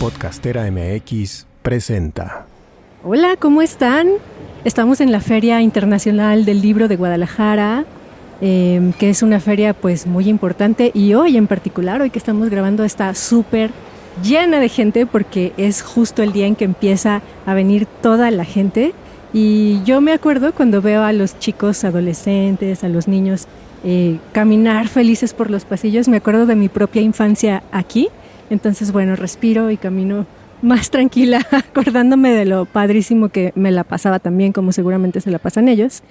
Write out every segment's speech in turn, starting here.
Podcastera MX presenta. Hola, ¿cómo están? Estamos en la Feria Internacional del Libro de Guadalajara, que es una feria pues muy importante, y hoy en particular, hoy que estamos grabando, está súper llena de gente porque es justo el día en que empieza a venir toda la gente. Y yo me acuerdo cuando veo a los chicos adolescentes, a los niños caminar felices por los pasillos, me acuerdo de mi propia infancia aquí. Entonces, bueno, respiro y camino más tranquila, acordándome de lo padrísimo que me la pasaba también, como seguramente se la pasan ellos.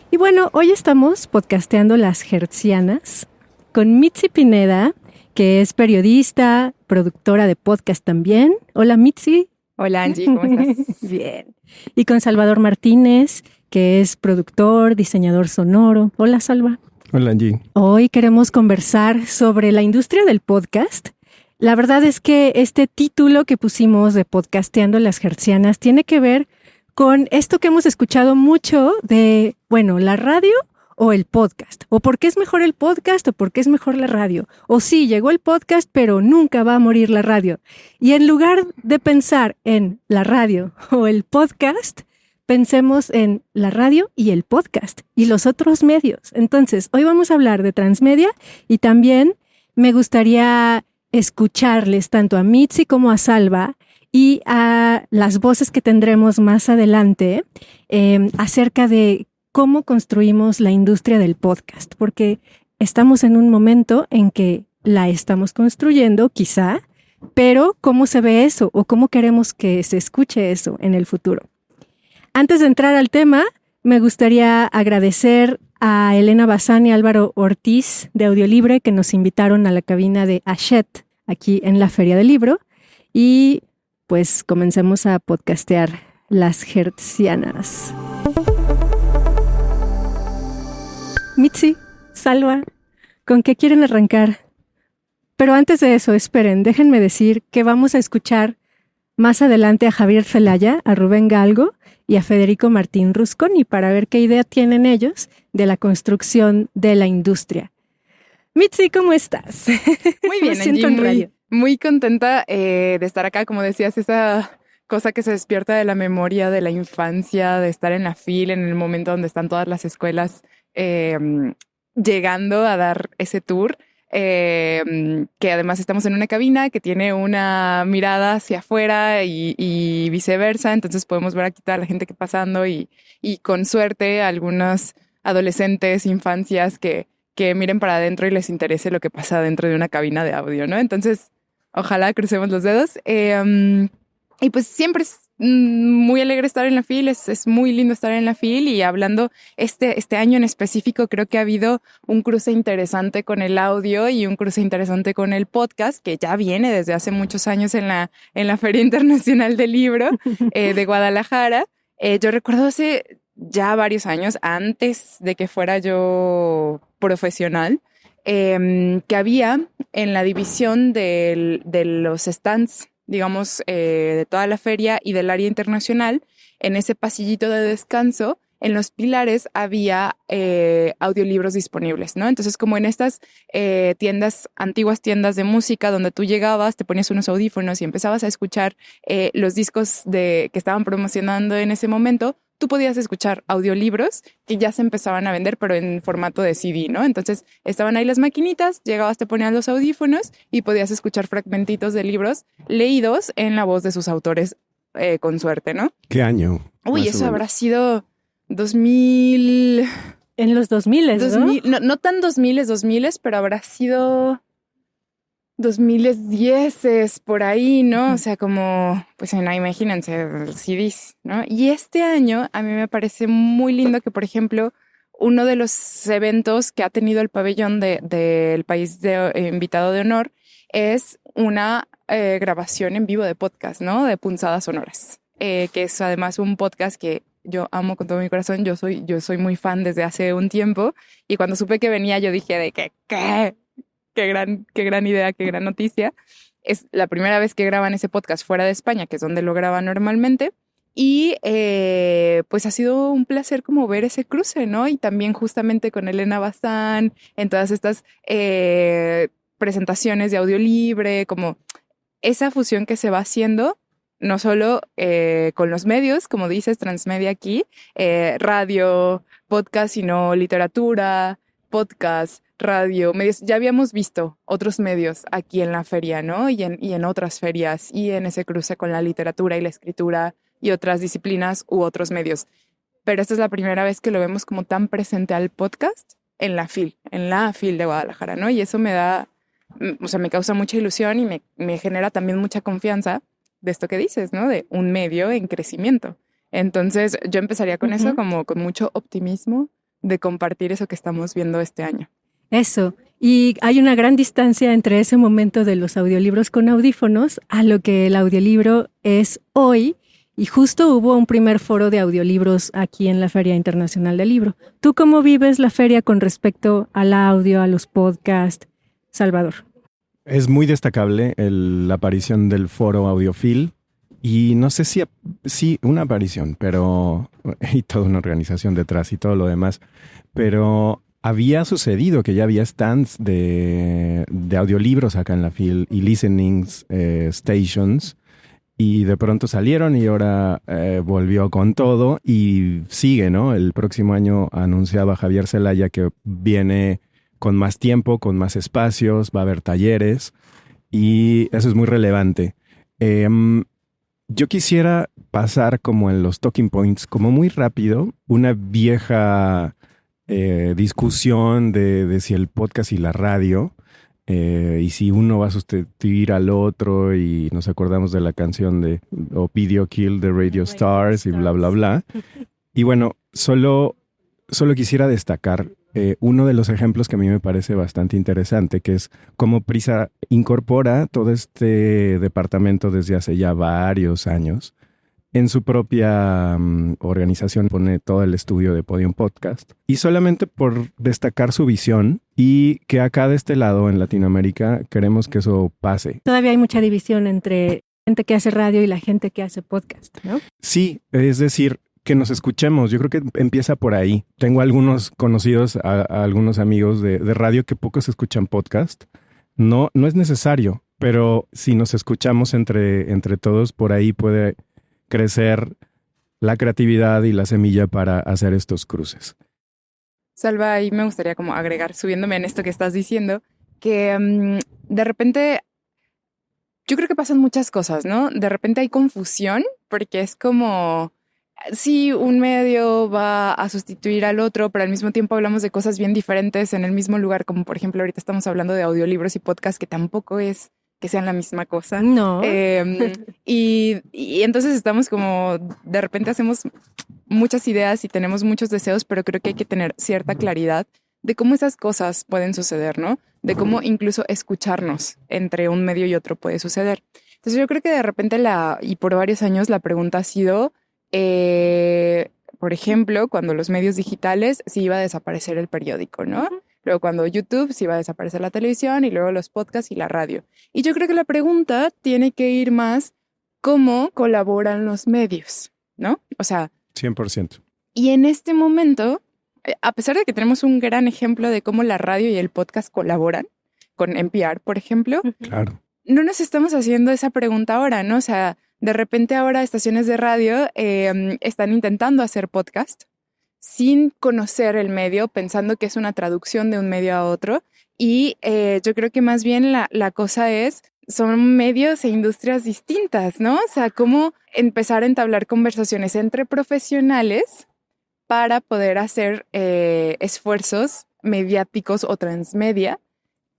Y bueno, hoy estamos podcasteando Las Hertzianas con Mitzi Pineda, que es periodista, productora de podcast también. Hola, Mitzi. Hola, Angie, ¿cómo estás? Bien. Y con Salvador Martínez, que es productor, diseñador sonoro. Hola, Salva. Hola, Angie. Hoy queremos conversar sobre la industria del podcast. La verdad es que este título que pusimos de Podcasteando las Hertzianas tiene que ver con esto que hemos escuchado mucho de, bueno, la radio o el podcast, o por qué es mejor el podcast o por qué es mejor la radio, o sí, llegó el podcast pero nunca va a morir la radio. Y en lugar de pensar en la radio o el podcast, pensemos en la radio y el podcast y los otros medios. Entonces, hoy vamos a hablar de transmedia y también me gustaría escucharles tanto a Mitzi como a Salva y a las voces que tendremos más adelante acerca de cómo construimos la industria del podcast, porque estamos en un momento en que la estamos construyendo, quizá, pero ¿cómo se ve eso o cómo queremos que se escuche eso en el futuro? Antes de entrar al tema, me gustaría agradecer a Elena Bazán y Álvaro Ortiz de Audiolibre que nos invitaron a la cabina de Hachette aquí en la Feria del Libro, y pues comencemos a podcastear Las Hertzianas. Mitzi, Salva, ¿con qué quieren arrancar? Pero antes de eso, esperen, déjenme decir que vamos a escuchar más adelante a Javier Celaya, a Rubén Galgo y a Federico Martín Rusconi para ver qué idea tienen ellos de la construcción de la industria. Mitzi, ¿cómo estás? Muy bien, Angie, muy contenta de estar acá. Como decías, esa cosa que se despierta de la memoria de la infancia, de estar en la fila, en el momento donde están todas las escuelas llegando a dar ese tour. Que además estamos en una cabina que tiene una mirada hacia afuera y viceversa, entonces podemos ver aquí toda la gente que pasando y con suerte algunos adolescentes, infancias que miren para adentro y les interese lo que pasa dentro de una cabina de audio, ¿no? Entonces, ojalá crucemos los dedos. Y pues siempre es muy alegre estar en la FIL, es muy lindo estar en la FIL, y hablando este año en específico creo que ha habido un cruce interesante con el audio y un cruce interesante con el podcast que ya viene desde hace muchos años en la Feria Internacional del Libro de Guadalajara. Yo recuerdo hace ya varios años, antes de que fuera yo profesional, que había en la división de los stands, digamos, de toda la feria y del área internacional, en ese pasillito de descanso, en los pilares había audiolibros disponibles, ¿no? Entonces, como en estas antiguas tiendas de música, donde tú llegabas, te ponías unos audífonos y empezabas a escuchar los discos que estaban promocionando en ese momento, tú podías escuchar audiolibros que ya se empezaban a vender, pero en formato de CD, ¿no? Entonces estaban ahí las maquinitas, llegabas, te ponías los audífonos y podías escuchar fragmentitos de libros leídos en la voz de sus autores, con suerte, ¿no? ¿Qué año? Uy, eso habrá sido 2000... En los 2000, ¿no? No tan 2000, pero habrá sido 2010 por ahí, ¿no? O sea, como, pues no, imagínense, CDs, ¿no? Y este año a mí me parece muy lindo que, por ejemplo, uno de los eventos que ha tenido el pabellón del país invitado de honor es una grabación en vivo de podcast, ¿no? De Punzadas Sonoras, que es además un podcast que yo amo con todo mi corazón. Yo soy muy fan desde hace un tiempo, y cuando supe que venía yo dije de que, ¿qué? Qué gran idea, qué gran noticia. Es la primera vez que graban ese podcast fuera de España, que es donde lo graban normalmente. Y pues ha sido un placer como ver ese cruce, ¿no? Y también justamente con Elena Bazán, en todas estas presentaciones de audio libre, como esa fusión que se va haciendo, no solo con los medios, como dices, transmedia aquí, radio, podcast, sino literatura, podcast, radio, medios. Ya habíamos visto otros medios aquí en la feria, ¿no? Y en otras ferias, y en ese cruce con la literatura y la escritura y otras disciplinas u otros medios. Pero esta es la primera vez que lo vemos como tan presente al podcast en la FIL de Guadalajara, ¿no? Y eso me da, o sea, me causa mucha ilusión y me genera también mucha confianza de esto que dices, ¿no? De un medio en crecimiento. Entonces, yo empezaría con eso, como con mucho optimismo de compartir eso que estamos viendo este año. Eso. Y hay una gran distancia entre ese momento de los audiolibros con audífonos a lo que el audiolibro es hoy. Y justo hubo un primer foro de audiolibros aquí en la Feria Internacional del Libro. ¿Tú cómo vives la feria con respecto al audio, a los podcasts, Salvador? Es muy destacable la aparición del foro Audiofil y no sé si una aparición, pero y toda una organización detrás y todo lo demás, pero había sucedido que ya había stands de audiolibros acá en la FIL y listenings stations y de pronto salieron y ahora volvió con todo y sigue, ¿no? El próximo año anunciaba Javier Celaya que viene con más tiempo, con más espacios, va a haber talleres y eso es muy relevante. Yo quisiera pasar como en los talking points, como muy rápido, una vieja discusión de si el podcast y la radio, y si uno va a sustituir al otro y nos acordamos de la canción de Video Kill de Radio Stars y bla, bla, bla. Y bueno, solo quisiera destacar uno de los ejemplos que a mí me parece bastante interesante, que es cómo Prisa incorpora todo este departamento desde hace ya varios años. En su propia organización pone todo el estudio de Podium Podcast. Y solamente por destacar su visión y que acá de este lado en Latinoamérica queremos que eso pase. Todavía hay mucha división entre gente que hace radio y la gente que hace podcast, ¿no? Sí, es decir, que nos escuchemos. Yo creo que empieza por ahí. Tengo algunos conocidos, a algunos amigos de radio que pocos escuchan podcast. No es necesario, pero si nos escuchamos entre todos, por ahí puede crecer la creatividad y la semilla para hacer estos cruces. Salva, ahí me gustaría como agregar, subiéndome en esto que estás diciendo, que de repente yo creo que pasan muchas cosas, ¿no? De repente hay confusión porque es como, sí, un medio va a sustituir al otro, pero al mismo tiempo hablamos de cosas bien diferentes en el mismo lugar, como por ejemplo ahorita estamos hablando de audiolibros y podcast, que tampoco es que sean la misma cosa. No. Y entonces estamos como, de repente hacemos muchas ideas y tenemos muchos deseos, pero creo que hay que tener cierta claridad de cómo esas cosas pueden suceder, ¿no? De cómo incluso escucharnos entre un medio y otro puede suceder. Entonces yo creo que de repente y por varios años la pregunta ha sido, por ejemplo, cuando los medios digitales sí iba a desaparecer el periódico, ¿no? Luego cuando YouTube sí iba a desaparecer la televisión y luego los podcasts y la radio. Y yo creo que la pregunta tiene que ir más cómo colaboran los medios, ¿no? O sea, 100%. Y en este momento, a pesar de que tenemos un gran ejemplo de cómo la radio y el podcast colaboran, con NPR, por ejemplo, Claro. no nos estamos haciendo esa pregunta ahora, ¿no? O sea, de repente ahora estaciones de radio están intentando hacer podcast sin conocer el medio, pensando que es una traducción de un medio a otro. Y yo creo que más bien la cosa son medios e industrias distintas, ¿no? O sea, cómo empezar a entablar conversaciones entre profesionales para poder hacer esfuerzos mediáticos o transmedia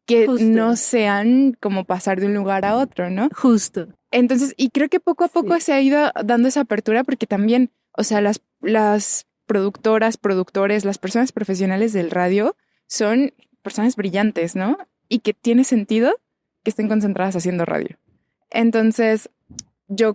que Justo. no sean como pasar de un lugar a otro, ¿no? Justo. Entonces, y creo que poco a poco Sí. se ha ido dando esa apertura porque también, o sea, las productoras, productores, las personas profesionales del radio son personas brillantes, ¿no? Y que tiene sentido que estén concentradas haciendo radio. Entonces, yo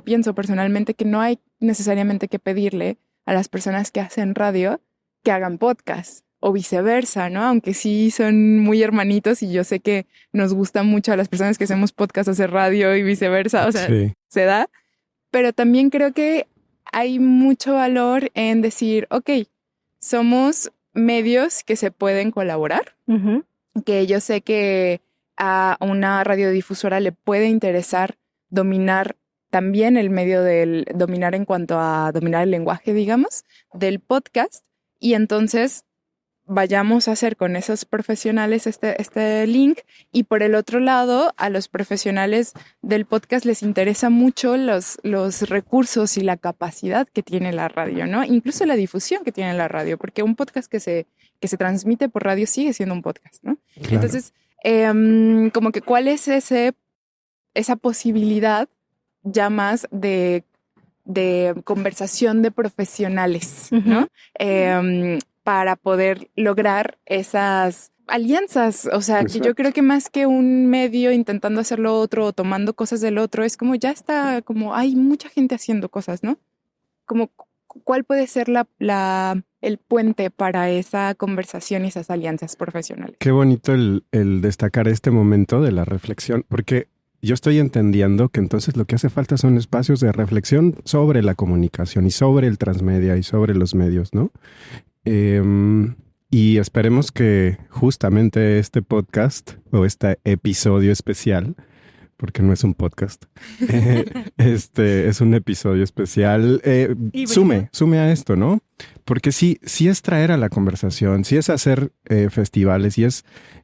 pienso personalmente que no hay necesariamente que pedirle a las personas que hacen radio que hagan podcast o viceversa, ¿no? Aunque sí son muy hermanitos y yo sé que nos gusta mucho a las personas que hacemos podcast hacer radio y viceversa, o sea, Sí. se da, pero también creo que hay mucho valor en decir, ok, somos medios que se pueden colaborar, Ujú. que yo sé que a una radiodifusora le puede interesar dominar también el medio dominar en cuanto a dominar el lenguaje, digamos, del podcast. Y entonces vayamos a hacer con esos profesionales este link, y por el otro lado, a los profesionales del podcast les interesa mucho los recursos y la capacidad que tiene la radio, ¿no? Incluso la difusión que tiene la radio, porque un podcast que se transmite por radio sigue siendo un podcast, ¿no? Claro. Entonces, como que cuál es esa posibilidad ya más de conversación de profesionales, ¿no? Para poder lograr esas alianzas. O sea, que yo creo que más que un medio intentando hacer lo otro o tomando cosas del otro, es como ya está, como hay mucha gente haciendo cosas, ¿no? Como cuál puede ser el puente para esa conversación y esas alianzas profesionales. Qué bonito el destacar este momento de la reflexión, porque yo estoy entendiendo que entonces lo que hace falta son espacios de reflexión sobre la comunicación y sobre el transmedia y sobre los medios, ¿no? Y esperemos que justamente este podcast o este episodio especial, porque no es un podcast, es un episodio especial, sume a esto, ¿no? Porque sí es traer a la conversación, sí es hacer festivales,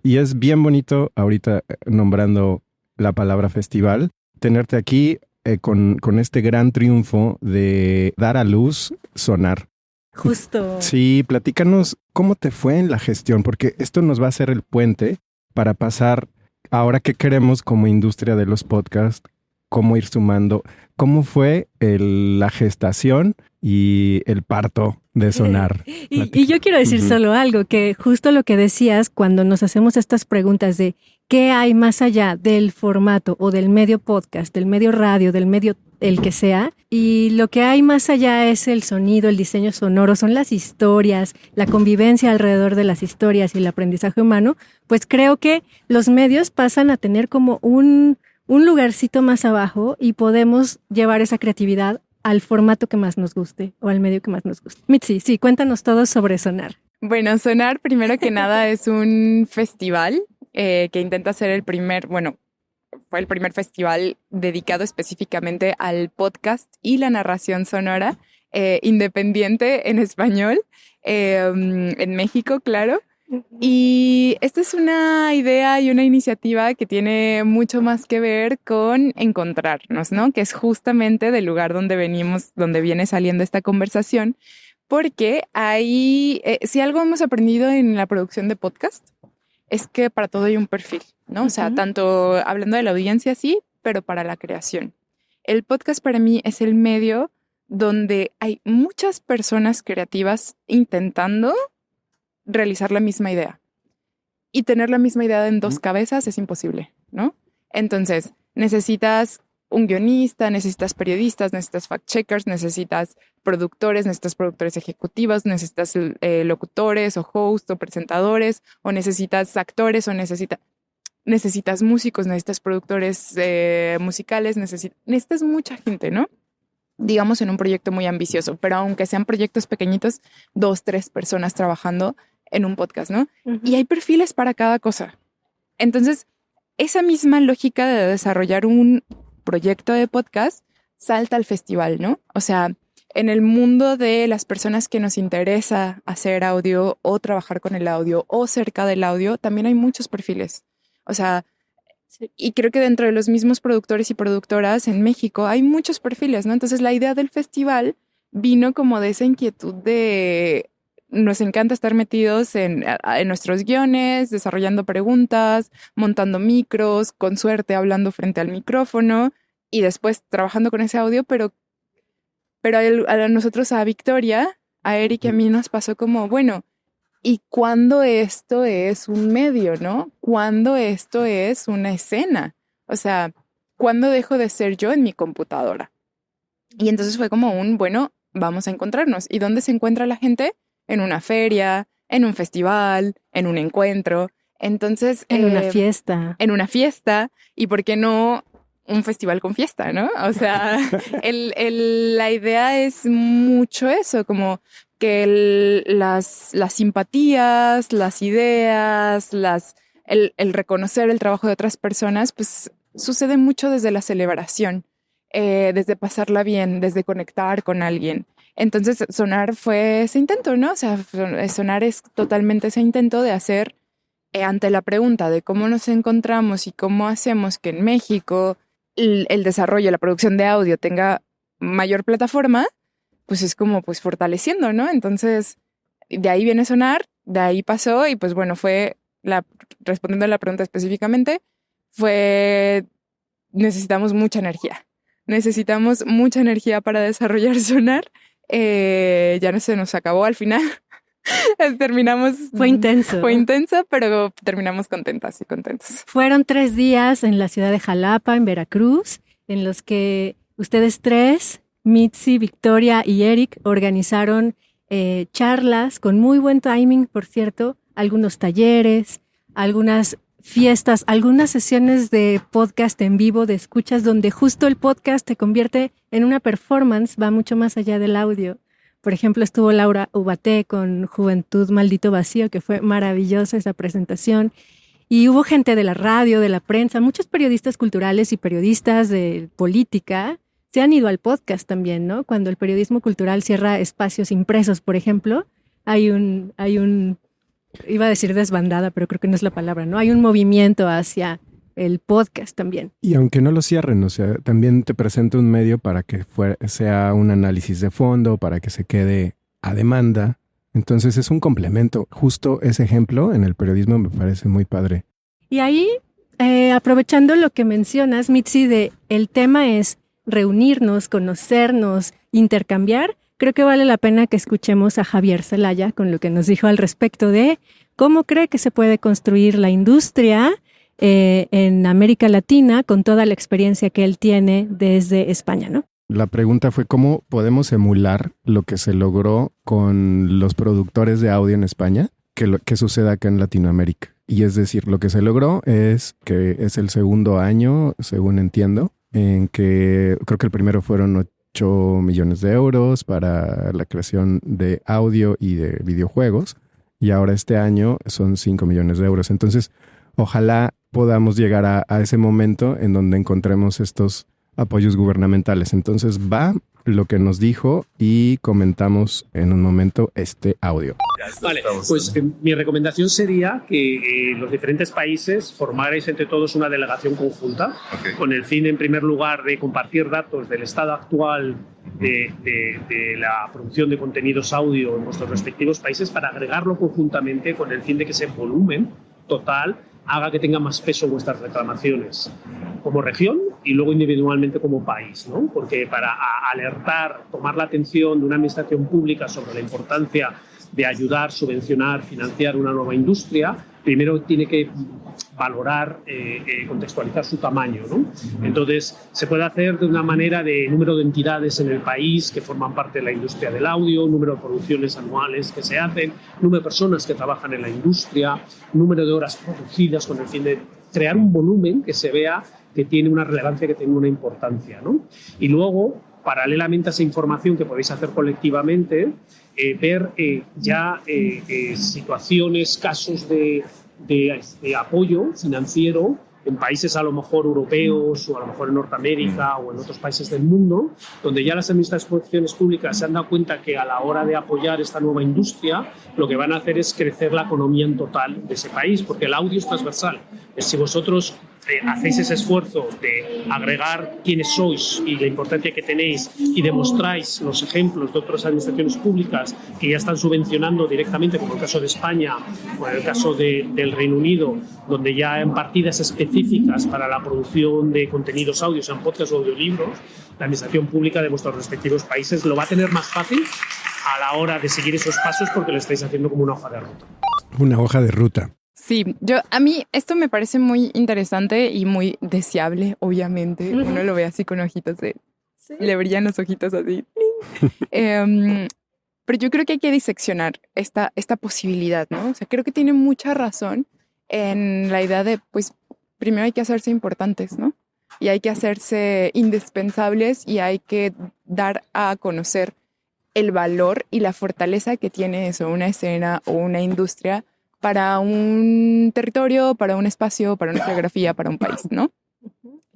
y es bien bonito ahorita nombrando la palabra festival, tenerte aquí con este gran triunfo de dar a luz Sonar. Justo. Sí, platícanos cómo te fue en la gestión, porque esto nos va a hacer el puente para pasar ahora que queremos como industria de los podcasts, cómo ir sumando. ¿Cómo fue la gestación y el parto de Sonar? Y yo quiero decir solo algo, que justo lo que decías cuando nos hacemos estas preguntas de qué hay más allá del formato o del medio podcast, del medio radio, del medio el que sea, y lo que hay más allá es el sonido, el diseño sonoro, son las historias, la convivencia alrededor de las historias y el aprendizaje humano, pues creo que los medios pasan a tener como un lugarcito más abajo y podemos llevar esa creatividad al formato que más nos guste o al medio que más nos guste. Mitzi, sí, cuéntanos todo sobre Sonar. Bueno, Sonar, primero que nada, es un festival que intenta ser fue el primer festival dedicado específicamente al podcast y la narración sonora independiente en español, en México, claro. Y esta es una idea y una iniciativa que tiene mucho más que ver con encontrarnos, ¿no? Que es justamente del lugar donde venimos, donde viene saliendo esta conversación, porque si algo hemos aprendido en la producción de podcast, es que para todo hay un perfil, ¿no? O sea, tanto hablando de la audiencia, sí, pero para la creación. El podcast para mí es el medio donde hay muchas personas creativas intentando realizar la misma idea. Y tener la misma idea en dos cabezas es imposible, ¿no? Entonces, necesitas un guionista, necesitas periodistas, necesitas fact-checkers, necesitas productores ejecutivos, necesitas locutores o hosts o presentadores, o necesitas actores, o necesitas músicos, necesitas productores musicales, necesitas mucha gente, ¿no? Digamos en un proyecto muy ambicioso, pero aunque sean proyectos pequeñitos, 2, 3 personas trabajando en un podcast, ¿no? Y hay perfiles para cada cosa. Entonces, esa misma lógica de desarrollar un proyecto de podcast salta al festival, ¿no? O sea, en el mundo de las personas que nos interesa hacer audio o trabajar con el audio o cerca del audio, también hay muchos perfiles. O sea, y creo que dentro de los mismos productores y productoras en México hay muchos perfiles, ¿no? Entonces la idea del festival vino como de esa inquietud de nos encanta estar metidos en nuestros guiones, desarrollando preguntas, montando micros, con suerte hablando frente al micrófono y después trabajando con ese audio, pero a nosotros, a Victoria, a Eric y a mí nos pasó como, bueno, ¿y cuándo esto es un medio, no? ¿Cuándo esto es una escena? O sea, ¿cuándo dejo de ser yo en mi computadora? Y entonces fue como bueno, vamos a encontrarnos. ¿Y dónde se encuentra la gente? En una feria, en un festival, en un encuentro. Entonces... En una fiesta. En una fiesta. ¿Y por qué no un festival con fiesta, no? O sea, la idea es mucho eso, como que las simpatías, las ideas, las el reconocer el trabajo de otras personas, pues sucede mucho desde la celebración, desde pasarla bien, desde conectar con alguien. Entonces, Sonar fue ese intento, ¿no? O sea, Sonar es totalmente ese intento de hacer, ante la pregunta de cómo nos encontramos y cómo hacemos que en México el desarrollo, la producción de audio tenga mayor plataforma, pues es como pues fortaleciendo, ¿no? Entonces, de ahí viene Sonar, de ahí pasó y pues bueno, respondiendo a la pregunta específicamente, necesitamos mucha energía. Necesitamos mucha energía para desarrollar Sonar. Ya no se nos acabó al final. Terminamos. Fue intenso. Fue intenso, pero terminamos contentas y contentos. Fueron 3 días en la ciudad de Jalapa, en Veracruz, en los que ustedes 3, Mitzi, Victoria y Eric, organizaron charlas con muy buen timing, por cierto, algunos talleres, algunas fiestas, algunas sesiones de podcast en vivo, de escuchas, donde justo el podcast se convierte en una performance, va mucho más allá del audio. Por ejemplo, estuvo Laura Ubaté con Juventud Maldito Vacío, que fue maravillosa esa presentación. Y hubo gente de la radio, de la prensa, muchos periodistas culturales y periodistas de política se han ido al podcast también, ¿no? Cuando el periodismo cultural cierra espacios impresos, por ejemplo, hay un iba a decir desbandada, pero creo que no es la palabra, ¿no? Hay un movimiento hacia el podcast también. Y aunque no lo cierren, o sea, también te presenta un medio para que sea un análisis de fondo, para que se quede a demanda. Entonces es un complemento. Justo ese ejemplo en el periodismo me parece muy padre. Y ahí, aprovechando lo que mencionas, Mitzi, el tema es reunirnos, conocernos, intercambiar, creo que vale la pena que escuchemos a Javier Zelaya con lo que nos dijo al respecto de cómo cree que se puede construir la industria en América Latina con toda la experiencia que él tiene desde España, ¿no? La pregunta fue cómo podemos emular lo que se logró con los productores de audio en España, que suceda acá en Latinoamérica. Y es decir, lo que se logró es que es el segundo año, según entiendo, en que creo que el primero fueron 8 millones de euros para la creación de audio y de videojuegos. Y ahora este año son 5 millones de euros. Entonces, ojalá podamos llegar a ese momento en donde encontremos estos apoyos gubernamentales. Entonces va lo que nos dijo y comentamos en un momento este audio. Vale, pues mi recomendación sería que los diferentes países formarais entre todos una delegación conjunta, con el fin, en primer lugar, de compartir datos del estado actual de la producción de contenidos audio en vuestros respectivos países, para agregarlo conjuntamente con el fin de que ese volumen total haga que tenga más peso vuestras reclamaciones como región y luego individualmente como país, ¿no? Porque para alertar, tomar la atención de una administración pública sobre la importancia de ayudar, subvencionar, financiar una nueva industria, primero tiene que valorar, contextualizar su tamaño, ¿no? Entonces, se puede hacer de una manera de número de entidades en el país que forman parte de la industria del audio, número de producciones anuales que se hacen, número de personas que trabajan en la industria, número de horas producidas, con el fin de crear un volumen que se vea que tiene una relevancia, que tiene una importancia, ¿no? Y luego, paralelamente a esa información que podéis hacer colectivamente, ver situaciones, casos de apoyo financiero en países a lo mejor europeos o a lo mejor en Norteamérica o en otros países del mundo, donde ya las administraciones públicas se han dado cuenta que a la hora de apoyar esta nueva industria, lo que van a hacer es crecer la economía en total de ese país, porque el audio es transversal. Si vosotros hacéis ese esfuerzo de agregar quiénes sois y la importancia que tenéis y demostráis los ejemplos de otras administraciones públicas que ya están subvencionando directamente, como el caso de España o en el caso del Reino Unido, donde ya hay partidas específicas para la producción de contenidos audio, sean podcasts o audiolibros, la administración pública de vuestros respectivos países lo va a tener más fácil a la hora de seguir esos pasos, porque lo estáis haciendo como una hoja de ruta. Una hoja de ruta. Sí, a mí esto me parece muy interesante y muy deseable, obviamente. Uh-huh. Uno lo ve así con ojitos ¿sí? Le brillan los ojitos así. Pero yo creo que hay que diseccionar esta posibilidad, ¿no? O sea, creo que tiene mucha razón en la idea de, pues, primero hay que hacerse importantes, ¿no? Y hay que hacerse indispensables y hay que dar a conocer el valor y la fortaleza que tiene eso, una escena o una industria para un territorio, para un espacio, para una geografía, para un país, ¿no?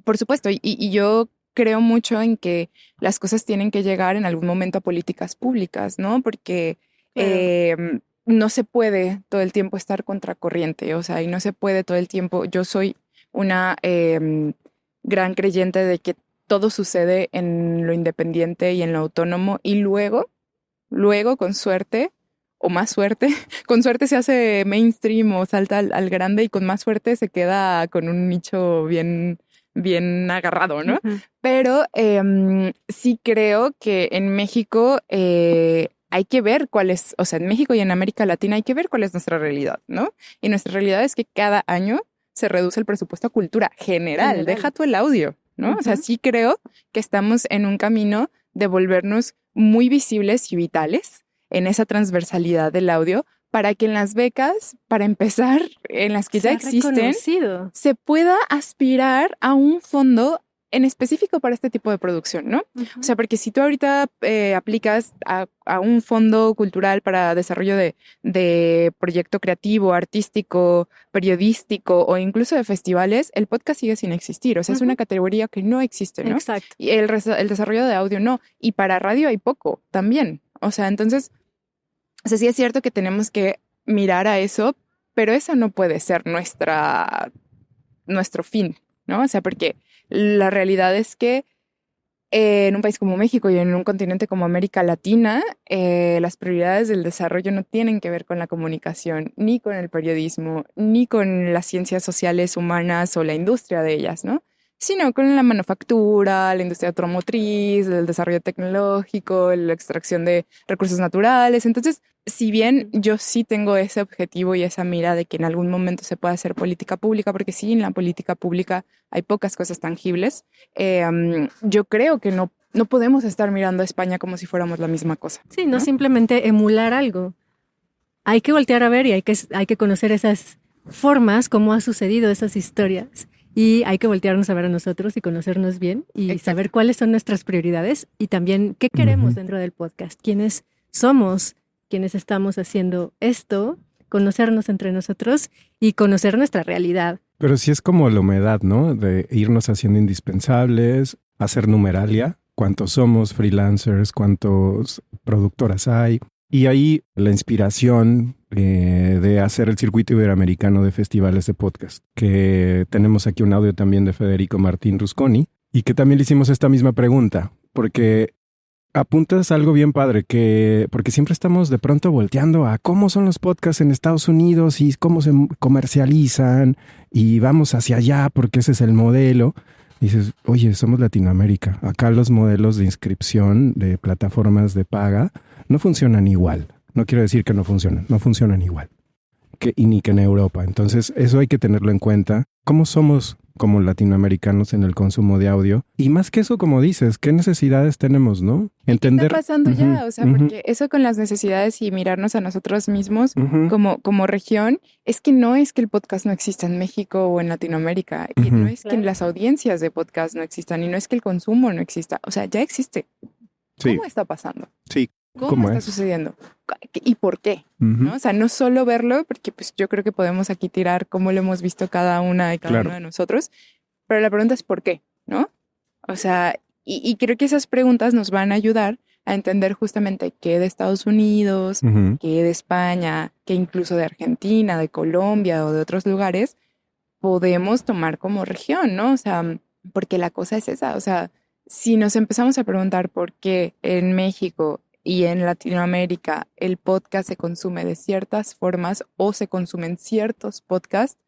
Por supuesto, y yo creo mucho en que las cosas tienen que llegar en algún momento a políticas públicas, ¿no? Porque no se puede todo el tiempo estar contracorriente, o sea, y no se puede todo el tiempo. Yo soy una gran creyente de que todo sucede en lo independiente y en lo autónomo, y luego, con suerte, o más suerte, con suerte se hace mainstream o salta al grande, y con más suerte se queda con un nicho bien agarrado, ¿no? Uh-huh. Pero sí creo que en México hay que ver cuál es, o sea, en México y en América Latina hay que ver cuál es nuestra realidad, ¿no? Y nuestra realidad es que cada año se reduce el presupuesto a cultura general. Deja tú el audio, ¿no? Uh-huh. O sea, sí creo que estamos en un camino de volvernos muy visibles y vitales en esa transversalidad del audio, para que en las becas, para empezar, en las que ya existen, se pueda aspirar a un fondo en específico para este tipo de producción, ¿no? Uh-huh. O sea, porque si tú ahorita aplicas a un fondo cultural para desarrollo de proyecto creativo, artístico, periodístico o incluso de festivales, el podcast sigue sin existir. O sea, uh-huh, es una categoría que no existe, ¿no? Exacto. Y el desarrollo de audio no. Y para radio hay poco también. O sea, entonces, o sea, sí es cierto que tenemos que mirar a eso, pero eso no puede ser nuestro fin, ¿no? O sea, porque la realidad es que en un país como México y en un continente como América Latina, las prioridades del desarrollo no tienen que ver con la comunicación, ni con el periodismo, ni con las ciencias sociales humanas o la industria de ellas, ¿no? Sino con la manufactura, la industria automotriz, el desarrollo tecnológico, la extracción de recursos naturales. Entonces, si bien yo sí tengo ese objetivo y esa mira de que en algún momento se pueda hacer política pública, porque sí, en la política pública hay pocas cosas tangibles, yo creo que no podemos estar mirando a España como si fuéramos la misma cosa. Sí, no simplemente emular algo. Hay que voltear a ver y hay que conocer esas formas, cómo ha sucedido esas historias. Y hay que voltearnos a ver a nosotros y conocernos bien y Exacto. Saber cuáles son nuestras prioridades y también qué queremos uh-huh. dentro del podcast, quiénes somos, quiénes estamos haciendo esto, conocernos entre nosotros y conocer nuestra realidad. Pero sí es como la humedad, ¿no? De irnos haciendo indispensables, hacer numeralia, cuántos somos freelancers, cuántos productoras hay. Y ahí la inspiración de hacer el circuito iberoamericano de festivales de podcast, que tenemos aquí un audio también de Federico Martín Rusconi, y que también le hicimos esta misma pregunta, porque apuntas algo bien padre, porque siempre estamos de pronto volteando a cómo son los podcasts en Estados Unidos y cómo se comercializan, y vamos hacia allá porque ese es el modelo. Y dices, oye, somos Latinoamérica. Acá los modelos de inscripción de plataformas de paga no funcionan igual. No quiero decir que no funcionan igual. Y ni que en Europa. Entonces, eso hay que tenerlo en cuenta. ¿Cómo somos como latinoamericanos en el consumo de audio? Y más que eso, como dices, ¿qué necesidades tenemos, no? Entender. ¿Qué está pasando uh-huh, ya? O sea, uh-huh. Porque eso con las necesidades y mirarnos a nosotros mismos uh-huh. como región, es que no es que el podcast no exista en México o en Latinoamérica. Uh-huh. Y no es que las audiencias de podcast no existan. Y no es que el consumo no exista. O sea, ya existe. Sí. ¿Cómo está pasando? Sí. ¿Cómo está sucediendo? ¿Y por qué? Uh-huh. ¿No? O sea, no solo verlo, porque pues yo creo que podemos aquí tirar cómo lo hemos visto cada una y cada uno de nosotros, pero la pregunta es ¿por qué? ¿No? O sea, y creo que esas preguntas nos van a ayudar a entender justamente qué de Estados Unidos, uh-huh. qué de España, qué incluso de Argentina, de Colombia o de otros lugares podemos tomar como región, ¿no? O sea, porque la cosa es esa, o sea, si nos empezamos a preguntar por qué en México y en Latinoamérica el podcast se consume de ciertas formas o se consumen ciertos podcasts,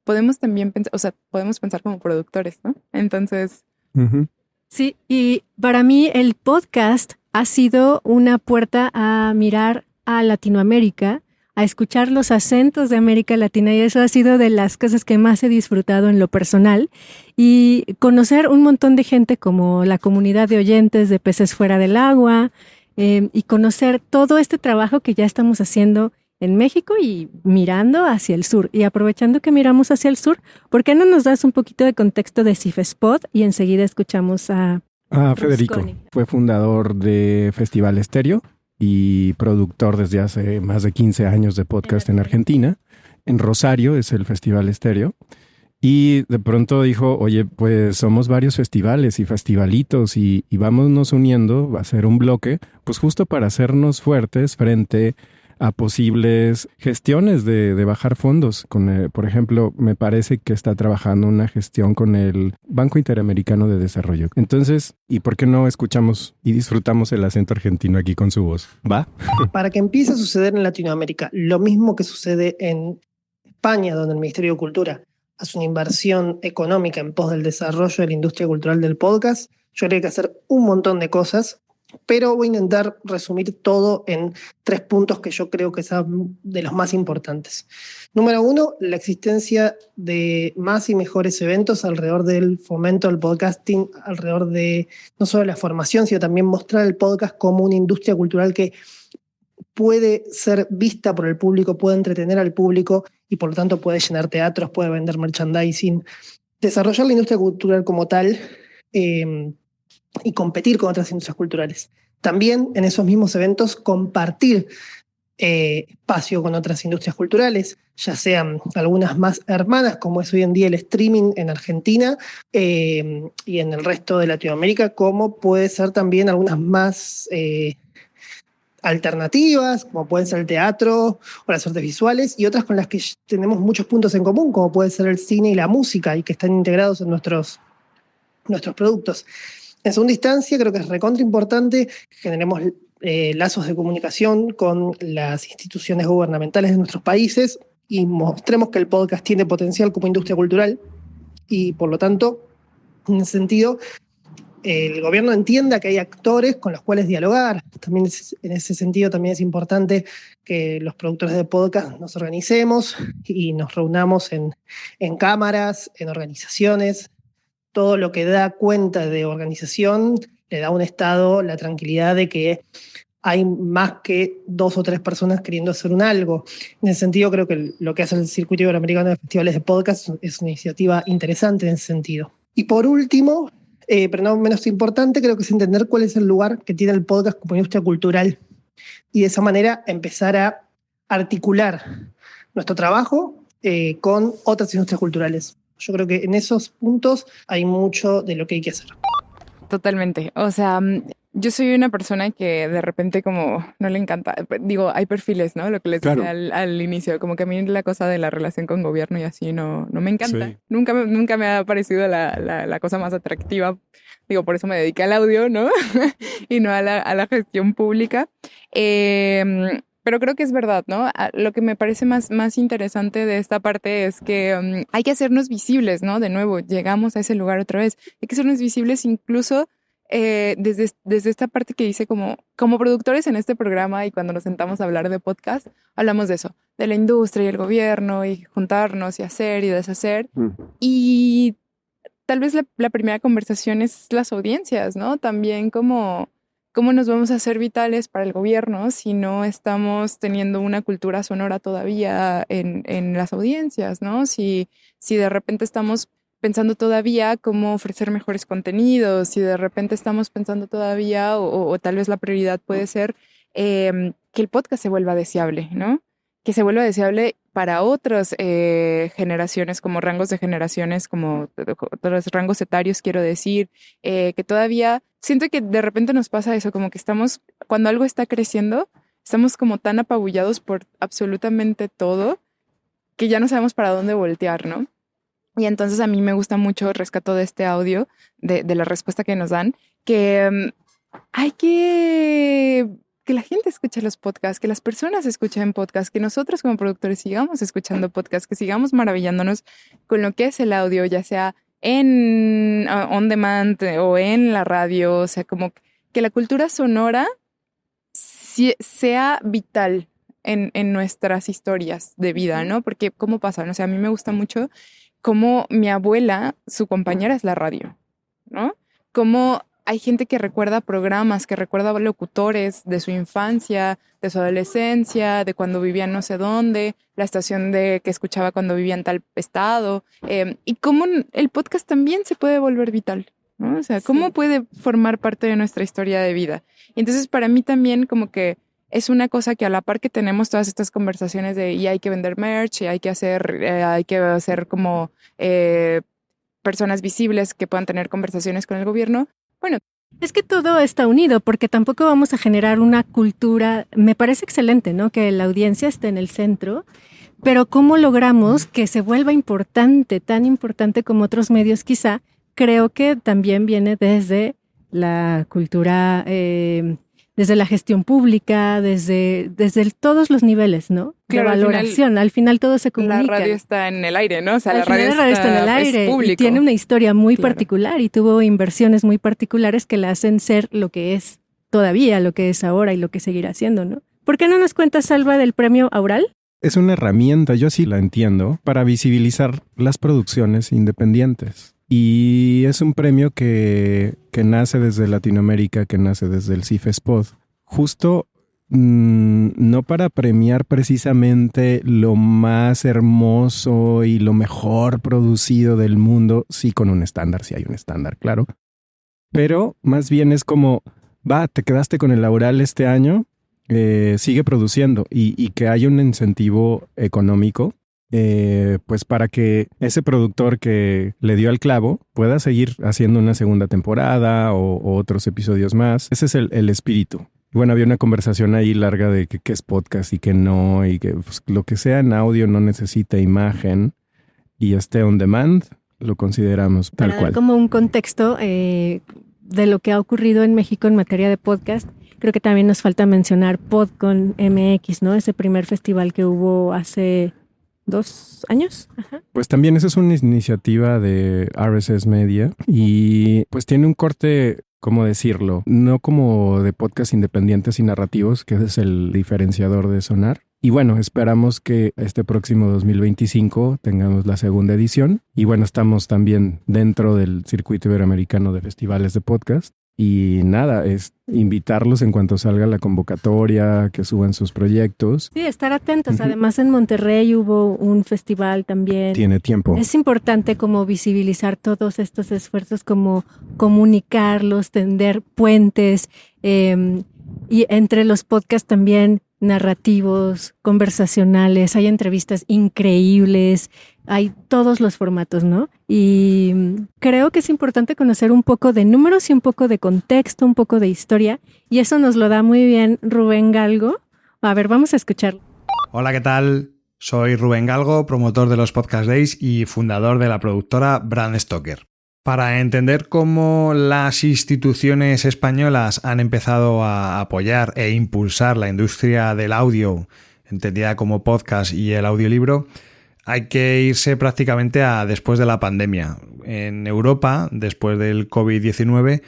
podemos también pensar, o sea, podemos pensar como productores, ¿no? Entonces... Uh-huh. Sí, y para mí el podcast ha sido una puerta a mirar a Latinoamérica, a escuchar los acentos de América Latina, y eso ha sido de las cosas que más he disfrutado en lo personal, y conocer un montón de gente como la comunidad de oyentes de Peces Fuera del Agua, y conocer todo este trabajo que ya estamos haciendo en México y mirando hacia el sur. Y aprovechando que miramos hacia el sur, ¿por qué no nos das un poquito de contexto de Cifespod y enseguida escuchamos a Federico? Rusconi. Fue fundador de Festival Estéreo y productor desde hace más de 15 años de podcast en Argentina. en Rosario, es el Festival Estéreo. Y de pronto dijo, oye, pues somos varios festivales y festivalitos y vámonos uniendo, va a ser un bloque, pues justo para hacernos fuertes frente a posibles gestiones de bajar fondos. Por ejemplo, me parece que está trabajando una gestión con el Banco Interamericano de Desarrollo. Entonces, ¿y por qué no escuchamos y disfrutamos el acento argentino aquí con su voz? ¿Va? Para que empiece a suceder en Latinoamérica lo mismo que sucede en España, donde el Ministerio de Cultura hace una inversión económica en pos del desarrollo de la industria cultural del podcast, yo creo que hay que hacer un montón de cosas, pero voy a intentar resumir todo en 3 puntos que yo creo que son de los más importantes. Número 1, la existencia de más y mejores eventos alrededor del fomento del podcasting, alrededor de no solo la formación, sino también mostrar el podcast como una industria cultural que puede ser vista por el público, puede entretener al público y por lo tanto puede llenar teatros, puede vender merchandising, desarrollar la industria cultural como tal y competir con otras industrias culturales. También en esos mismos eventos compartir espacio con otras industrias culturales, ya sean algunas más hermanas, como es hoy en día el streaming en Argentina y en el resto de Latinoamérica, como puede ser también algunas más alternativas, como pueden ser el teatro o las artes visuales, y otras con las que tenemos muchos puntos en común, como puede ser el cine y la música, y que están integrados en nuestros productos. En segunda instancia, creo que es recontra importante que generemos lazos de comunicación con las instituciones gubernamentales de nuestros países y mostremos que el podcast tiene potencial como industria cultural y, por lo tanto, en ese sentido, el gobierno entienda que hay actores con los cuales dialogar. También en ese sentido también es importante que los productores de podcast nos organicemos y nos reunamos en cámaras, en organizaciones. Todo lo que da cuenta de organización le da a un Estado la tranquilidad de que hay más que 2 o 3 personas queriendo hacer un algo. En ese sentido, creo que lo que hace el Circuito Iberoamericano de Festivales de Podcast es una iniciativa interesante en ese sentido. Y por último, pero no menos importante, creo que es entender cuál es el lugar que tiene el podcast como industria cultural y de esa manera empezar a articular nuestro trabajo con otras industrias culturales. Yo creo que en esos puntos hay mucho de lo que hay que hacer. Totalmente. O sea, yo soy una persona que de repente como no le encanta, digo, hay perfiles, ¿no? Lo que les decía al inicio, como que a mí la cosa de la relación con gobierno y así no me encanta. Sí. Nunca me ha parecido la cosa más atractiva. Digo, por eso me dediqué al audio, ¿no? Y no a la gestión pública. Pero creo que es verdad, ¿no? Lo que me parece más interesante de esta parte es que hay que hacernos visibles, ¿no? De nuevo, llegamos a ese lugar otra vez. Hay que hacernos visibles incluso desde esta parte que dice como productores en este programa y cuando nos sentamos a hablar de podcast, hablamos de eso, de la industria y el gobierno y juntarnos y hacer y deshacer. Y tal vez la primera conversación es las audiencias, ¿no? También ¿Cómo nos vamos a hacer vitales para el gobierno si no estamos teniendo una cultura sonora todavía en las audiencias, ¿no? Si de repente estamos pensando todavía cómo ofrecer mejores contenidos, si de repente estamos pensando todavía, o tal vez la prioridad puede ser que el podcast se vuelva deseable, ¿no? Que se vuelva deseable para otras generaciones, como rangos de generaciones, como otros rangos etarios, quiero decir, que todavía siento que de repente nos pasa eso, como que estamos, cuando algo está creciendo, estamos como tan apabullados por absolutamente todo que ya no sabemos para dónde voltear, ¿no? Y entonces a mí me gusta mucho, rescato de este audio, de la respuesta que nos dan, que hay que la gente escuche los podcasts, que las personas escuchen podcasts, que nosotros como productores sigamos escuchando podcasts, que sigamos maravillándonos con lo que es el audio, ya sea en on demand o en la radio, o sea, como que la cultura sonora sea vital en nuestras historias de vida, ¿no? Porque ¿cómo pasa? O sea, a mí me gusta mucho cómo mi abuela, su compañera es la radio, ¿no? Cómo hay gente que recuerda programas, que recuerda locutores de su infancia, de su adolescencia, de cuando vivía no sé dónde, la estación que escuchaba cuando vivía en tal estado, y cómo el podcast también se puede volver vital, ¿no? O sea, cómo puede formar parte de nuestra historia de vida. Y entonces para mí también como que es una cosa que a la par que tenemos todas estas conversaciones de y hay que vender merch, y hay que hacer como personas visibles que puedan tener conversaciones con el gobierno. Bueno, es que todo está unido, porque tampoco vamos a generar una cultura. Me parece excelente, ¿no? Que la audiencia esté en el centro, pero ¿cómo logramos que se vuelva importante, tan importante como otros medios quizá? Creo que también viene desde la cultura, desde la gestión pública, desde todos los niveles, ¿no? Claro, de valoración. Al final todo se comunica. La radio está en el aire, ¿no? O sea, la radio está en el aire y tiene una historia muy particular y tuvo inversiones muy particulares que la hacen ser lo que es todavía, lo que es ahora y lo que seguirá siendo, ¿no? ¿Por qué no nos cuentas, Salva, del premio Aural? Es una herramienta, yo sí la entiendo, para visibilizar las producciones independientes. Y es un premio que nace desde Latinoamérica, que nace desde el CIFESPOD. Justo no para premiar precisamente lo más hermoso y lo mejor producido del mundo, sí con un estándar, sí hay un estándar, claro. Pero más bien es como, te quedaste con el Aural este año, sigue produciendo y que haya un incentivo económico. Pues para que ese productor que le dio al clavo pueda seguir haciendo una segunda temporada o otros episodios más. Ese es el espíritu. Bueno, había una conversación ahí larga de qué es podcast y qué no, y que pues, lo que sea en audio no necesita imagen y esté on demand, lo consideramos tal para cual. Dar como un contexto de lo que ha ocurrido en México en materia de podcast. Creo que también nos falta mencionar PodCon MX, ¿no? Ese primer festival que hubo hace 2 años. Ajá. Pues también esa es una iniciativa de RSS Media y pues tiene un corte, ¿cómo decirlo? No como de podcast independientes y narrativos, que ese es el diferenciador de Sonar. Y bueno, esperamos que este próximo 2025 tengamos la segunda edición. Y bueno, estamos también dentro del circuito iberoamericano de festivales de podcast. Y nada, es invitarlos en cuanto salga la convocatoria, que suban sus proyectos. Sí, estar atentos. Además, en Monterrey hubo un festival también. Tiene tiempo. Es importante como visibilizar todos estos esfuerzos, como comunicarlos, tender puentes, y entre los podcasts también narrativos, conversacionales, hay entrevistas increíbles, hay todos los formatos, ¿no? Y creo que es importante conocer un poco de números y un poco de contexto, un poco de historia, y eso nos lo da muy bien Rubén Galgo. A ver, vamos a escucharlo. Hola, ¿qué tal? Soy Rubén Galgo, promotor de los Podcast Days y fundador de la productora Brand Stoker. Para entender cómo las instituciones españolas han empezado a apoyar e impulsar la industria del audio, entendida como podcast y el audiolibro, hay que irse prácticamente a después de la pandemia. En Europa, después del COVID-19,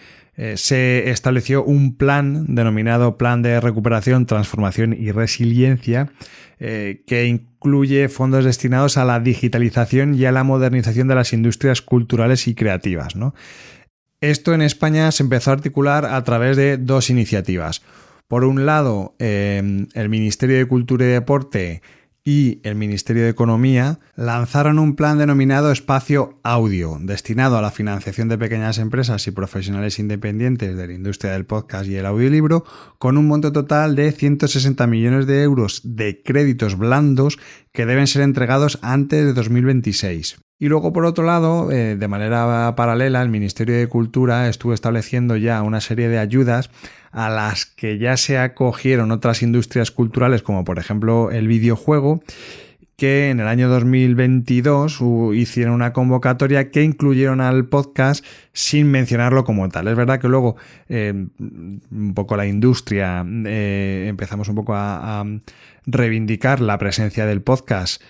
se estableció un plan denominado Plan de Recuperación, Transformación y Resiliencia, que incluye fondos destinados a la digitalización y a la modernización de las industrias culturales y creativas, ¿no? Esto en España se empezó a articular a través de 2 iniciativas. Por un lado, el Ministerio de Cultura y Deporte y el Ministerio de Economía lanzaron un plan denominado Espacio Audio, destinado a la financiación de pequeñas empresas y profesionales independientes de la industria del podcast y el audiolibro, con un monto total de 160 millones de euros de créditos blandos que deben ser entregados antes de 2026. Y luego, por otro lado, de manera paralela, el Ministerio de Cultura estuvo estableciendo ya una serie de ayudas a las que ya se acogieron otras industrias culturales, como por ejemplo el videojuego, que en el año 2022 hicieron una convocatoria que incluyeron al podcast sin mencionarlo como tal. Es verdad que luego un poco la industria empezamos un poco a reivindicar la presencia del podcast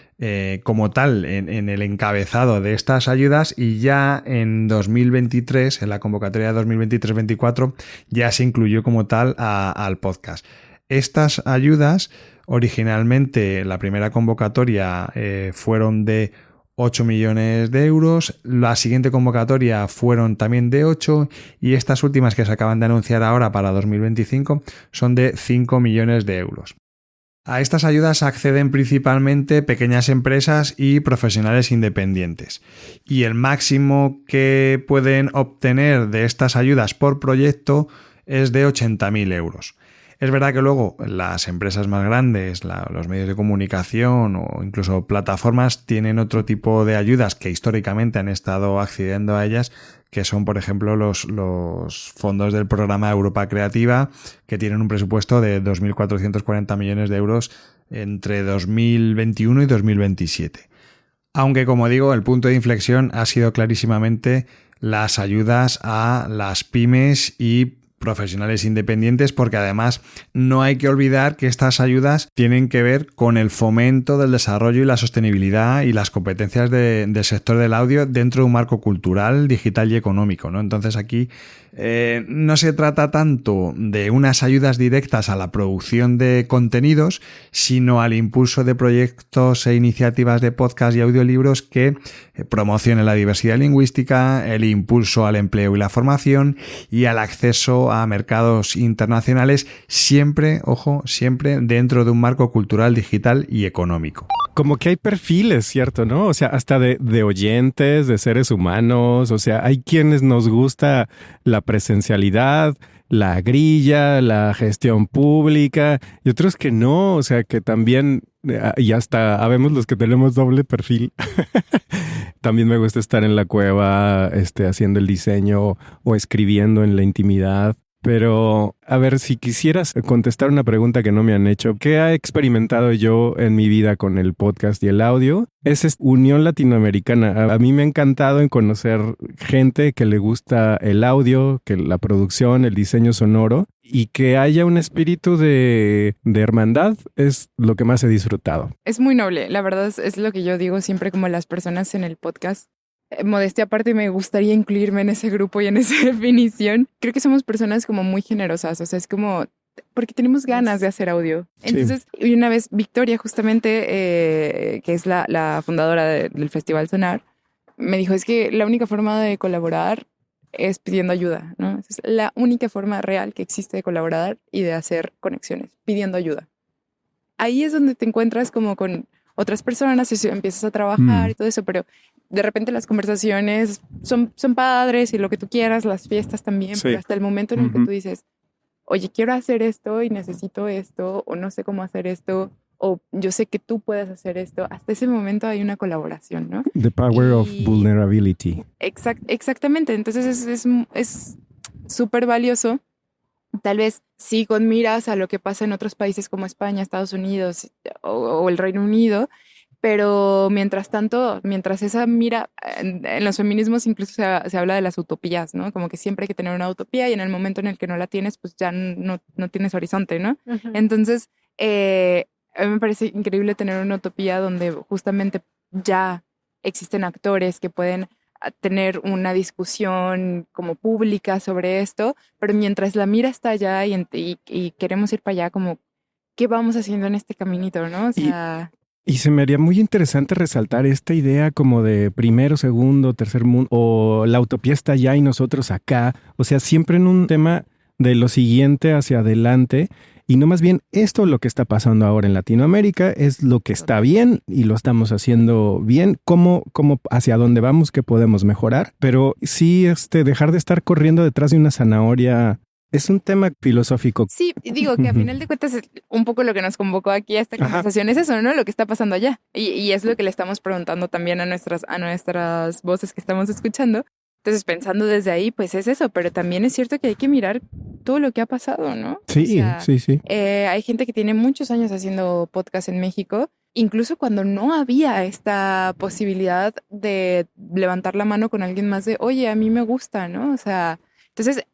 como tal en el encabezado de estas ayudas, y ya en 2023, en la convocatoria de 2023-24, ya se incluyó como tal al podcast. Estas ayudas, originalmente la primera convocatoria fueron de 8 millones de euros, la siguiente convocatoria fueron también de 8 y estas últimas que se acaban de anunciar ahora para 2025 son de 5 millones de euros. A estas ayudas acceden principalmente pequeñas empresas y profesionales independientes, y el máximo que pueden obtener de estas ayudas por proyecto es de 80.000 euros. Es verdad que luego las empresas más grandes, los medios de comunicación o incluso plataformas tienen otro tipo de ayudas que históricamente han estado accediendo a ellas, que son, por ejemplo, los fondos del programa Europa Creativa, que tienen un presupuesto de 2.440 millones de euros entre 2021 y 2027. Aunque, como digo, el punto de inflexión ha sido clarísimamente las ayudas a las pymes y profesionales independientes, porque además no hay que olvidar que estas ayudas tienen que ver con el fomento del desarrollo y la sostenibilidad y las competencias del sector del audio dentro de un marco cultural, digital y económico, ¿no? Entonces aquí no se trata tanto de unas ayudas directas a la producción de contenidos, sino al impulso de proyectos e iniciativas de podcast y audiolibros que promocionen la diversidad lingüística, el impulso al empleo y la formación y al acceso a mercados internacionales, siempre, ojo, siempre dentro de un marco cultural, digital y económico. Como que hay perfiles, ¿cierto? ¿No? O sea, hasta de oyentes, de seres humanos. O sea, hay quienes nos gusta la presencialidad, la grilla, la gestión pública y otros que no. O sea, que también, y hasta habemos los que tenemos doble perfil. También me gusta estar en la cueva, haciendo el diseño o escribiendo en la intimidad. Pero, a ver, si quisieras contestar una pregunta que no me han hecho, ¿qué he experimentado yo en mi vida con el podcast y el audio? Es unión latinoamericana. A mí me ha encantado en conocer gente que le gusta el audio, que la producción, el diseño sonoro y que haya un espíritu de hermandad es lo que más he disfrutado. Es muy noble, la verdad es lo que yo digo siempre como las personas en el podcast. Modestia aparte, me gustaría incluirme en ese grupo y en esa definición. Creo que somos personas como muy generosas, o sea, es como porque tenemos ganas de hacer audio. Entonces, y una vez Victoria, justamente, que es la fundadora del Festival Sonar, me dijo, es que la única forma de colaborar es pidiendo ayuda, ¿no? Es la única forma real que existe de colaborar y de hacer conexiones, pidiendo ayuda. Ahí es donde te encuentras como con otras personas y empiezas a trabajar y todo eso, pero de repente las conversaciones son padres y lo que tú quieras, las fiestas también, pero hasta el momento en el que tú dices, oye, quiero hacer esto y necesito esto, o no sé cómo hacer esto, o yo sé que tú puedes hacer esto, hasta ese momento hay una colaboración, ¿no? The power of vulnerability. Exactamente, entonces es súper valioso. Tal vez sí con miras a lo que pasa en otros países como España, Estados Unidos o el Reino Unido, pero mientras tanto, mientras esa mira, en los feminismos incluso se habla de las utopías, ¿no? Como que siempre hay que tener una utopía y en el momento en el que no la tienes, pues ya no tienes horizonte, ¿no? Uh-huh. Entonces, a mí me parece increíble tener una utopía donde justamente ya existen actores que pueden tener una discusión como pública sobre esto, pero mientras la mira está allá y queremos ir para allá, como, ¿qué vamos haciendo en este caminito, no? O sea... Y se me haría muy interesante resaltar esta idea como de primero, segundo, tercer mundo, o la utopía está allá y nosotros acá. O sea, siempre en un tema de lo siguiente hacia adelante. Y no más bien esto lo que está pasando ahora en Latinoamérica es lo que está bien y lo estamos haciendo bien. ¿Cómo hacia dónde vamos? ¿Qué podemos mejorar? Pero sí, dejar de estar corriendo detrás de una zanahoria. Es un tema filosófico. Sí, digo que a final de cuentas es un poco lo que nos convocó aquí a esta conversación. Es eso, ¿no? Lo que está pasando allá. Y es lo que le estamos preguntando también a nuestras voces que estamos escuchando. Entonces, pensando desde ahí, pues es eso. Pero también es cierto que hay que mirar todo lo que ha pasado, ¿no? Sí, o sea, sí. Hay gente que tiene muchos años haciendo podcast en México, incluso cuando no había esta posibilidad de levantar la mano con alguien más de, oye, a mí me gusta, ¿no? O sea, entonces...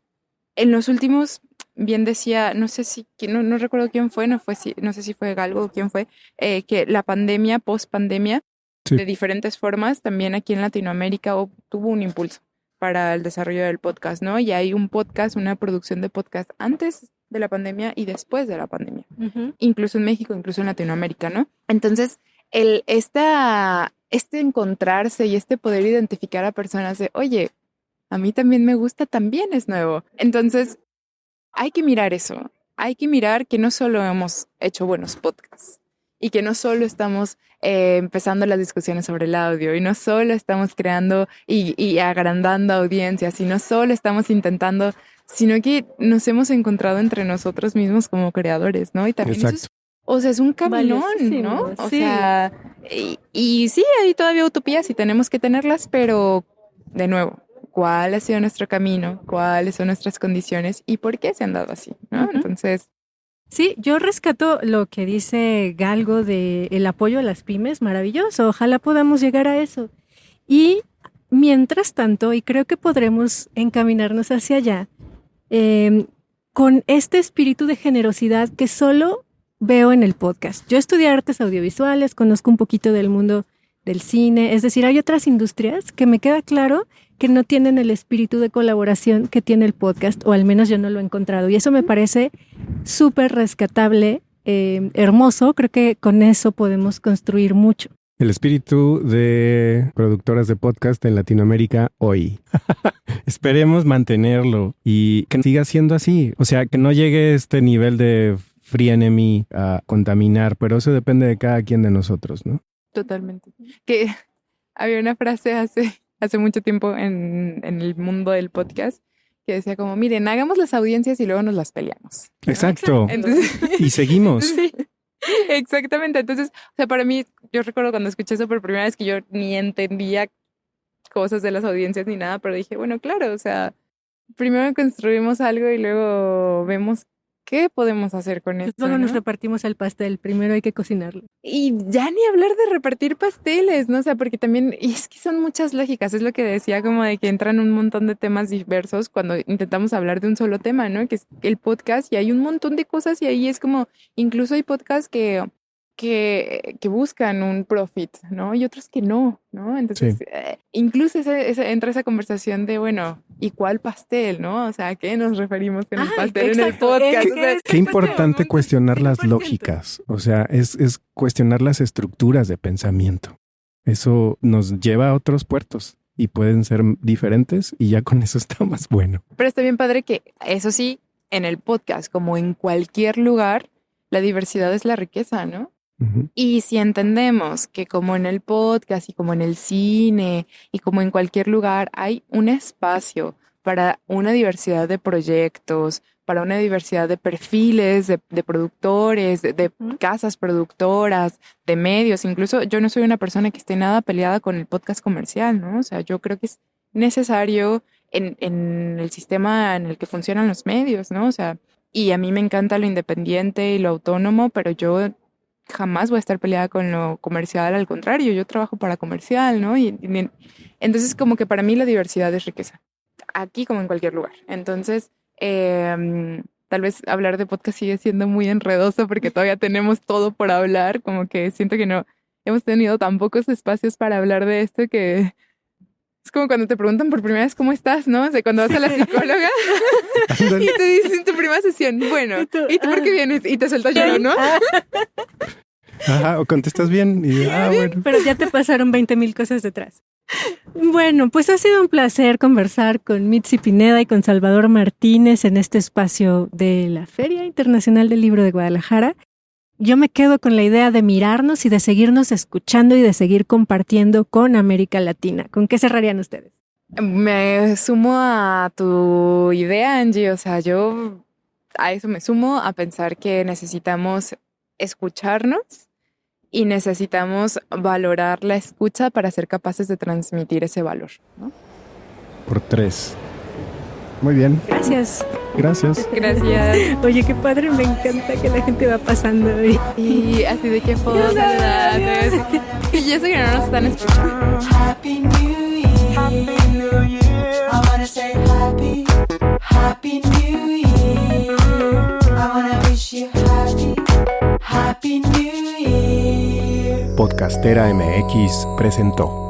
En los últimos, bien decía, no sé si, no recuerdo quién fue, no sé si fue Galgo o quién fue, que la pandemia, post-pandemia, de diferentes formas, también aquí en Latinoamérica tuvo un impulso para el desarrollo del podcast, ¿no? Y hay un podcast, una producción de podcast antes de la pandemia y después de la pandemia, incluso en México, incluso en Latinoamérica, ¿no? Entonces, este encontrarse y este poder identificar a personas de, oye, a mí también me gusta, también es nuevo. Entonces, hay que mirar eso. Hay que mirar que no solo hemos hecho buenos podcasts y que no solo estamos empezando las discusiones sobre el audio y no solo estamos creando y agrandando audiencias y no solo estamos intentando, sino que nos hemos encontrado entre nosotros mismos como creadores, ¿no? Y también Exacto. eso es, o sea, es un caminón, ¿no? O sea, y sí, hay todavía utopías y tenemos que tenerlas, pero de nuevo, ¿cuál ha sido nuestro camino? ¿Cuáles son nuestras condiciones? ¿Y por qué se han dado así? ¿No? Entonces... Sí, yo rescato lo que dice Galgo de el apoyo a las pymes, maravilloso, ojalá podamos llegar a eso. Y mientras tanto, y creo que podremos encaminarnos hacia allá, con este espíritu de generosidad que solo veo en el podcast. Yo estudié artes audiovisuales, conozco un poquito del mundo del cine, es decir, hay otras industrias que me queda claro que no tienen el espíritu de colaboración que tiene el podcast, o al menos yo no lo he encontrado. Y eso me parece súper rescatable, hermoso. Creo que con eso podemos construir mucho. El espíritu de productoras de podcast en Latinoamérica hoy. Esperemos mantenerlo y que siga siendo así. O sea, que no llegue este nivel de free enemy a contaminar, pero eso depende de cada quien de nosotros, ¿no? Totalmente. Que había una frase hace mucho tiempo en el mundo del podcast que decía como, miren, hagamos las audiencias y luego nos las peleamos, ¿no? Exacto. Entonces, Y seguimos. sí, exactamente. Entonces, o sea, para mí, yo recuerdo cuando escuché eso por primera vez que yo ni entendía cosas de las audiencias ni nada, pero dije, bueno, claro, o sea, primero construimos algo y luego vemos qué podemos hacer con esto, Luego ¿no? nos repartimos el pastel, primero hay que cocinarlo. Y ya ni hablar de repartir pasteles, ¿no? O sea, porque también, y es que son muchas lógicas, es lo que decía, como de que entran un montón de temas diversos cuando intentamos hablar de un solo tema, ¿no? Que es el podcast, y hay un montón de cosas, y ahí es como, incluso hay podcasts que buscan un profit, ¿no? Y otros que no, ¿no? Entonces, Sí. Incluso entra esa conversación de, bueno, ¿y cuál pastel, no? O sea, ¿a qué nos referimos con el pastel en el podcast? O sea, Qué importante cuestionar las lógicas. O sea, es cuestionar las estructuras de pensamiento. Eso nos lleva a otros puertos y pueden ser diferentes y ya con eso está más bueno. Pero está bien padre que, eso sí, en el podcast, como en cualquier lugar, la diversidad es la riqueza, ¿no? Uh-huh. Y si entendemos que como en el podcast y como en el cine y como en cualquier lugar hay un espacio para una diversidad de proyectos, para una diversidad de perfiles, de productores, de casas productoras, de medios. Incluso yo no soy una persona que esté nada peleada con el podcast comercial, ¿no? O sea, yo creo que es necesario en el sistema en el que funcionan los medios, ¿no? O sea, y a mí me encanta lo independiente y lo autónomo, pero yo jamás voy a estar peleada con lo comercial, al contrario, yo trabajo para comercial, ¿no? Y entonces como que para mí la diversidad es riqueza, aquí como en cualquier lugar. Entonces, tal vez hablar de podcast sigue siendo muy enredoso porque todavía tenemos todo por hablar, como que siento que no hemos tenido tan pocos espacios para hablar de esto que... Es como cuando te preguntan por primera vez cómo estás, ¿no? O sea, cuando vas a la psicóloga y te dicen tu primera sesión, bueno, ¿y tú por qué vienes? Y te sueltas llorando, ¿no? Ajá, o contestas bien y bueno. Pero ya te pasaron 20,000 cosas detrás. Bueno, pues ha sido un placer conversar con Mitzi Pineda y con Salvador Martínez en este espacio de la Feria Internacional del Libro de Guadalajara. Yo me quedo con la idea de mirarnos y de seguirnos escuchando y de seguir compartiendo con América Latina. ¿Con qué cerrarían ustedes? Me sumo a tu idea, Angie. O sea, yo a eso me sumo, a pensar que necesitamos escucharnos y necesitamos valorar la escucha para ser capaces de transmitir ese valor, ¿no? Por 3. Muy bien. Gracias. Gracias. Gracias. Oye, qué padre, me encanta que la gente va pasando. Y así de que puedo saludar. Y eso que no nos están escuchando. Happy New Year. Happy New Year. I wanna say Happy New Year. I wanna wish you Happy New Year. Podcastera MX presentó.